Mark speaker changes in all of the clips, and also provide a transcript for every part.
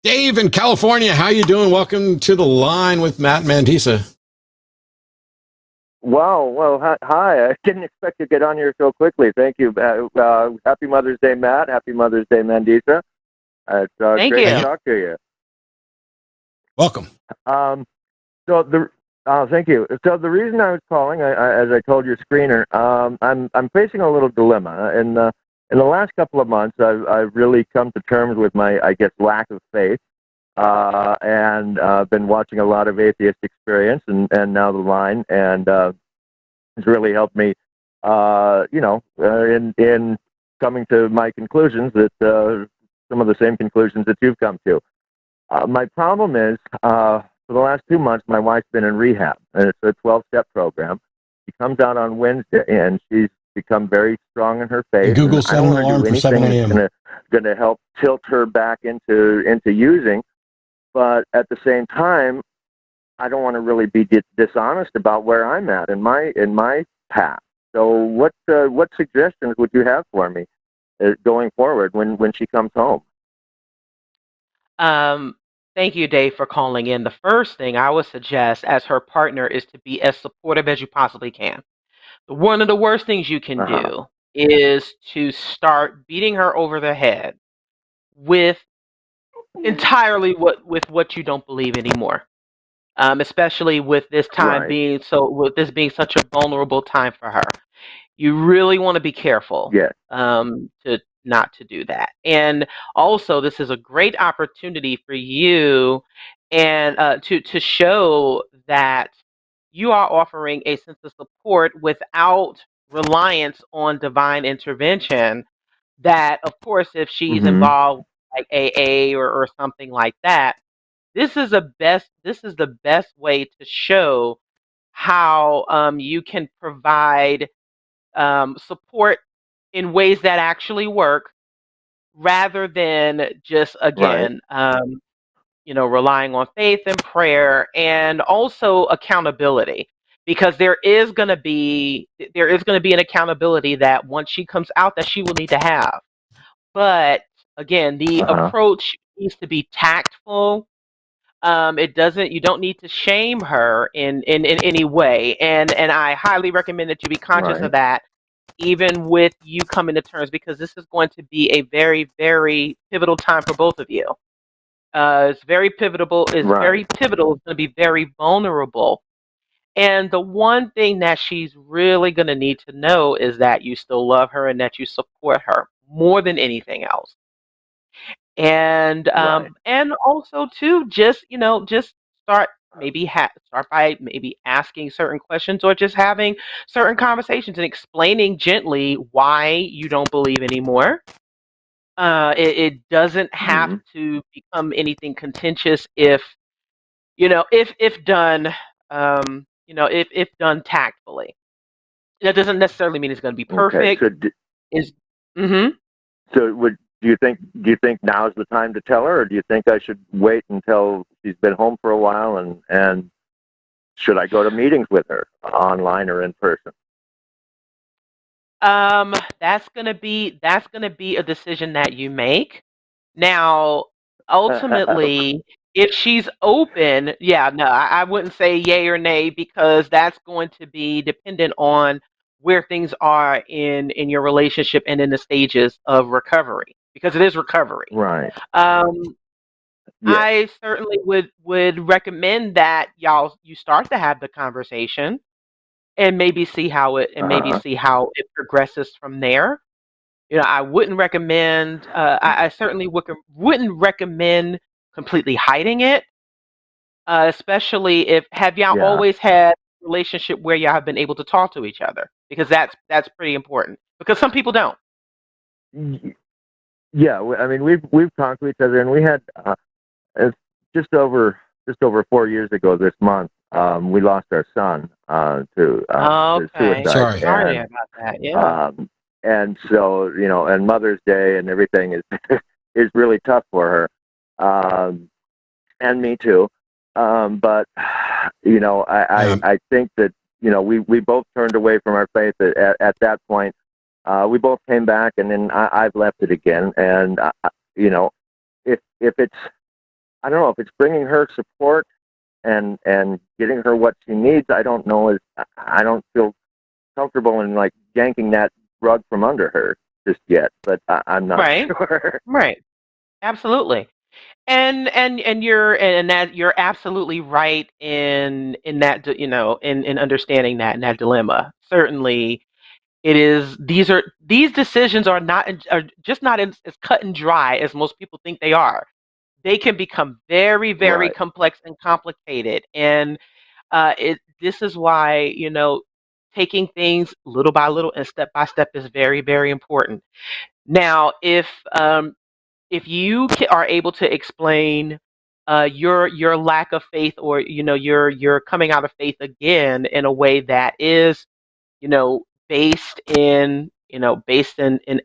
Speaker 1: Dave in California, how you doing? Welcome to the line with Matt Mandisa.
Speaker 2: Wow. Well, hi. I didn't expect to get on here so quickly. Thank you. Happy Mother's Day, Matt. Happy Mother's Day, Mandisa. It's
Speaker 3: Thank
Speaker 2: great
Speaker 3: you.
Speaker 2: to talk to you.
Speaker 1: Welcome.
Speaker 2: Thank you. So the reason I was calling, as I told your screener, I'm facing a little dilemma. In the last couple of months, I've really come to terms with my, I guess, lack of faith, and been watching a lot of atheist experience, and now the line, and it's really helped me, in coming to my conclusions that some of the same conclusions that you've come to. My problem is, for the last 2 months, my wife's been in rehab, and it's a 12-step program. She comes out on Wednesday, and she's become very strong in her faith.
Speaker 1: Google set an alarm for 7 a.m.
Speaker 2: That's going to help tilt her back into using, but at the same time, I don't want to really be dishonest about where I'm at in my path. So, what suggestions would you have for me going forward when she comes home?
Speaker 3: Thank you, Dave, for calling in. The first thing I would suggest as her partner is to be as supportive as you possibly can. One of the worst things you can do is to start beating her over the head with entirely with what you don't believe anymore. Especially with this time being with this being such a vulnerable time for her. You really want to be careful to not to do that. And also, this is a great opportunity for you and to show that you are offering a sense of support without reliance on divine intervention. That, of course, if she's involved like AA or something like that, this is the best way to show how you can provide support in ways that actually work, rather than just again, relying on faith and prayer, and also accountability, because there is going to be an accountability that once she comes out that she will need to have. But again, the approach needs to be tactful. You don't need to shame her in any way, and I highly recommend that you be conscious of that, even with you coming to terms, because this is going to be a very, very pivotal time for both of you. It's very pivotal. Very pivotal. It's going to be very vulnerable. And the one thing that she's really going to need to know is that you still love her and that you support her more than anything else. And and also too, just start by maybe asking certain questions, or just having certain conversations and explaining gently why you don't believe anymore. It doesn't have to become anything contentious if done if done tactfully. That doesn't necessarily mean it's going to be perfect.
Speaker 2: So do you think now is the time to tell her, or do you think I should wait until she's been home for a while, and should I go to meetings with her online or in person?
Speaker 3: That's gonna be a decision that you make. Now, ultimately, if she's open, I wouldn't say yay or nay, because that's going to be dependent on where things are in your relationship and in the stages of recovery, because it is recovery.
Speaker 2: Right.
Speaker 3: I certainly would recommend that you start to have the conversation, and maybe see how it progresses from there. I wouldn't recommend. I certainly wouldn't recommend completely hiding it, especially if y'all always had a relationship where y'all have been able to talk to each other, because that's pretty important. Because some people don't.
Speaker 2: Yeah, I mean we've talked to each other, and we had just over 4 years ago this month. We lost our son to suicide.
Speaker 3: Sorry about that. Yeah.
Speaker 2: And so, and Mother's Day and everything is really tough for her, and me too. But I think that we both turned away from our faith at that point. We both came back, and then I've left it again. And if it's I don't know if it's bringing her support and getting her what she needs. I don't know. I don't feel comfortable in like yanking that rug from under her just yet, but I'm not
Speaker 3: Right.
Speaker 2: sure.
Speaker 3: Right. Absolutely. And that you're absolutely right in that, in understanding that in that dilemma. Certainly, it is. These decisions are just not as cut and dry as most people think they are. They can become very, very
Speaker 2: Right.
Speaker 3: complex and complicated, and this is why, taking things little by little and step by step is very, very important. Now, if you are able to explain your lack of faith, or your coming out of faith again in a way that is, based in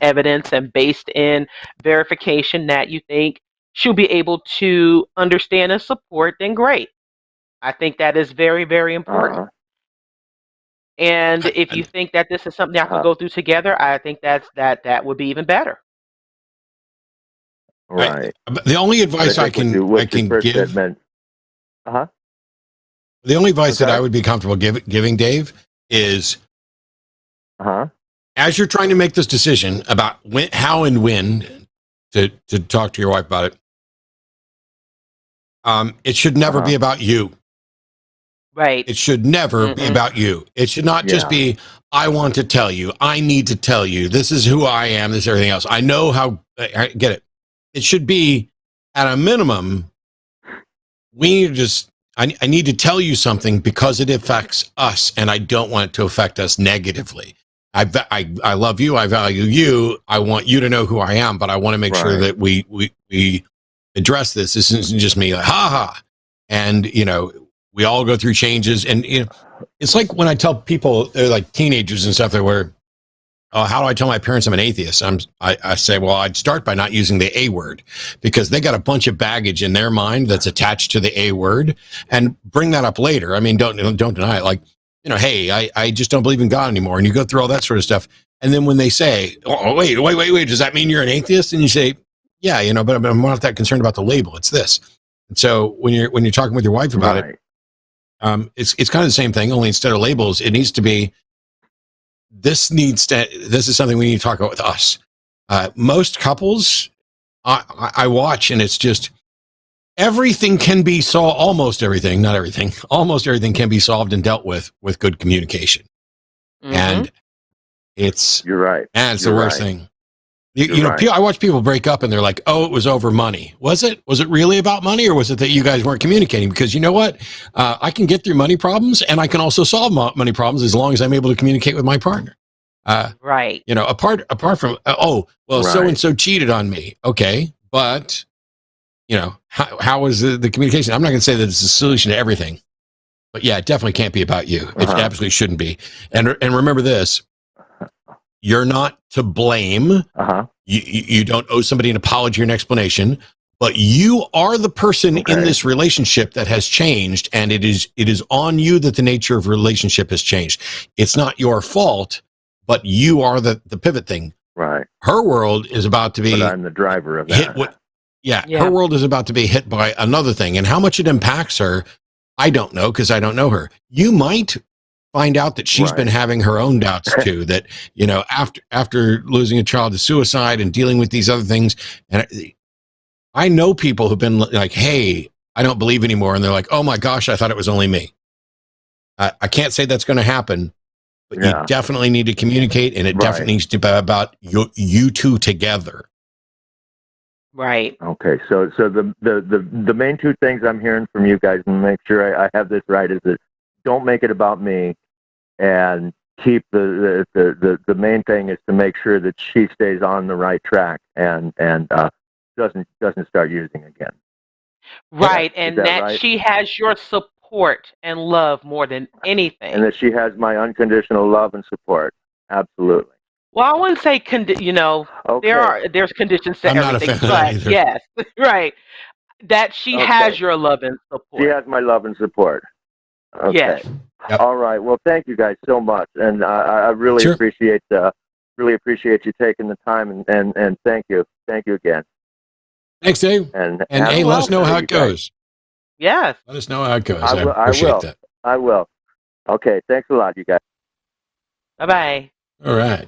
Speaker 3: evidence and based in verification that you think she'll be able to understand and support, then great. I think that is very, very important.
Speaker 2: Uh-huh.
Speaker 3: And if you
Speaker 1: And
Speaker 3: think that this is something y'all can
Speaker 2: Uh-huh.
Speaker 3: go through together, I think that would be even better.
Speaker 1: I,
Speaker 2: Right.
Speaker 1: the only
Speaker 2: But I
Speaker 1: advice
Speaker 2: think
Speaker 1: I
Speaker 2: what you
Speaker 1: can
Speaker 2: first said
Speaker 1: give,
Speaker 2: meant. Uh-huh.
Speaker 1: the only
Speaker 2: I'm
Speaker 1: advice that I
Speaker 2: sorry.
Speaker 1: would be comfortable giving Dave is,
Speaker 2: Uh-huh.
Speaker 1: as you're trying to make this decision about how and when to talk to your wife about it, it should never
Speaker 2: Uh-huh.
Speaker 1: be about you.
Speaker 3: Right.
Speaker 1: It should never be
Speaker 3: Mm-mm.
Speaker 1: about you. It should not just
Speaker 2: Yeah.
Speaker 1: be, I want to tell you, I need to tell you, this is who I am, this is everything else. I know how, I get it. It should be, at a minimum, we need to just, I need to tell you something because it affects us, and I don't want it to affect us negatively. I love you. I value you. I want you to know who I am, but I want to make sure
Speaker 2: Right.
Speaker 1: that we address this. This isn't just me like, ha ha. And, we all go through changes. And, it's like when I tell people, they're like teenagers and stuff, that were, how do I tell my parents I'm an atheist? I say, well, I'd start by not using the A word, because they got a bunch of baggage in their mind that's attached to the A word, and bring that up later. I mean, don't deny it. Like, hey, I just don't believe in God anymore. And you go through all that sort of stuff. And then when they say, oh, wait, does that mean you're an atheist? And you say, yeah, but I'm not that concerned about the label. It's this. And so when you're talking with your wife about it, it's kind of the same thing, only instead of labels, it needs to be, this is something we need to talk about with us. Most couples I watch, and it's just, everything can be solved, almost everything, not everything, almost everything can be solved and dealt with good communication.
Speaker 3: Mm-hmm.
Speaker 1: And it's,
Speaker 2: You're right.
Speaker 1: and it's
Speaker 2: You're
Speaker 1: the worst
Speaker 2: right.
Speaker 1: thing.
Speaker 2: Right.
Speaker 1: I watch people break up and they're like, oh, it was over money. Was it really about money, or was it that you guys weren't communicating? Because you know what? I can get through money problems, and I can also solve money problems as long as I'm able to communicate with my partner.
Speaker 3: Right.
Speaker 1: Apart from, so-and-so cheated on me. Okay. But, how was the communication? I'm not going to say that it's the solution to everything, but yeah, it definitely can't be about you. It absolutely shouldn't be. And remember this, you're not to blame. You don't owe somebody an apology or an explanation, but you are the person in this relationship that has changed, and it is on you that the nature of relationship has changed. It's not your fault, but you are the pivot thing.
Speaker 2: Right.
Speaker 1: Her world is about to be,
Speaker 2: But I'm the driver of that.
Speaker 1: Her world is about to be hit by another thing, and how much it impacts her, I don't know, because I don't know her. You might find out that she's been having her own doubts too, that, after losing a child to suicide and dealing with these other things. And I know people who've been like, hey, I don't believe anymore. And they're like, oh my gosh, I thought it was only me. I can't say that's going to happen, but you definitely need to communicate, and it definitely needs to be about you two together.
Speaker 3: Right.
Speaker 2: Okay. So the main two things I'm hearing from you guys, and make sure I have this right, is that don't make it about me, and keep the main thing is to make sure that she stays on the right track and doesn't start using again.
Speaker 3: Right.
Speaker 2: Is
Speaker 3: And
Speaker 2: that
Speaker 3: that
Speaker 2: right?
Speaker 3: she has your support and love more than anything.
Speaker 2: And that she has my unconditional love and support. Absolutely.
Speaker 3: Well, I wouldn't say there's conditions to
Speaker 1: I'm not a
Speaker 3: everything,
Speaker 1: fan of that
Speaker 3: but
Speaker 1: either.
Speaker 3: yes, right. That she has your love and support.
Speaker 2: She has my love and support. Okay.
Speaker 3: Yes.
Speaker 1: Yep.
Speaker 2: All right. Well, thank you guys so much, and I really appreciate you taking the time, and thank you again.
Speaker 1: Thanks, Dave.
Speaker 2: And
Speaker 1: hey, let us know how it goes.
Speaker 3: Yes.
Speaker 1: Let us know how it goes.
Speaker 2: I
Speaker 1: appreciate that.
Speaker 2: I will. Okay. Thanks a lot, you guys.
Speaker 3: Bye-bye.
Speaker 1: All right.